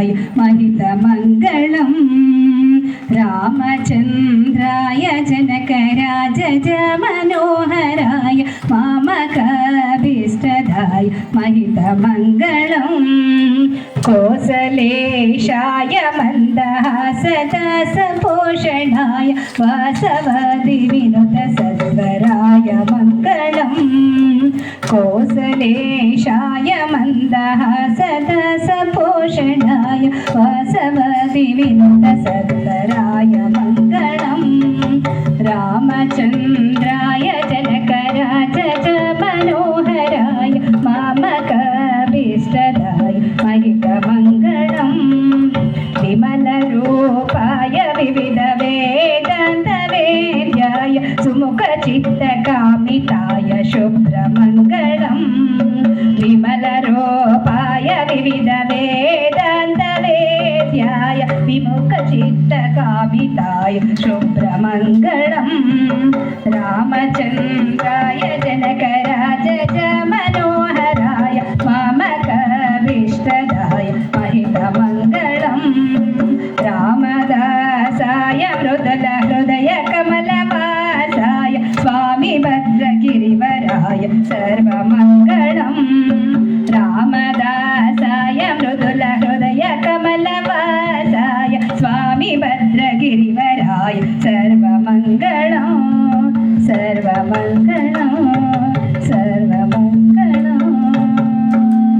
Manoharrai महितमङ्गलम् रामचन्द्राय Janakraj Manoharrai मामकाभीष्टदाय महितमङ्गलम् कोसलेशाय मन्दहासदासपोषणाय वासवादिविनुतसत्वराय Mangalam कोसलेशाय मन्दहासदासपोषणाय वासवादिविनुतसत्वराय Mangalam रामचन्द्राय Janakraj Manoharrai मामकाभीष्टदाय महितमङ्गलम् विमलरूपाय विविधवेदान्तवेद्याय सुमुखचित्तकामिताय शुभ्रमङ्गलम् विमलरूपाय विविधवेदान्तवेद्याय विमुखचित्तकामिताय शुभ्रमङ्गलम् रामचन्द्राय Janakraj Manoharrai मामकाभीष्टदाय महितमङ्गलम् रामदासाय मृदुलहृदयकमलवासाय Swami भद्रगिरिवराय सर्वमङ्गलम् रामदासाय मृदुलहृदयकमलवासाय Swami भद्रगिरिवराय सर्वमङ्गलम् सर्वमङ्गलम्।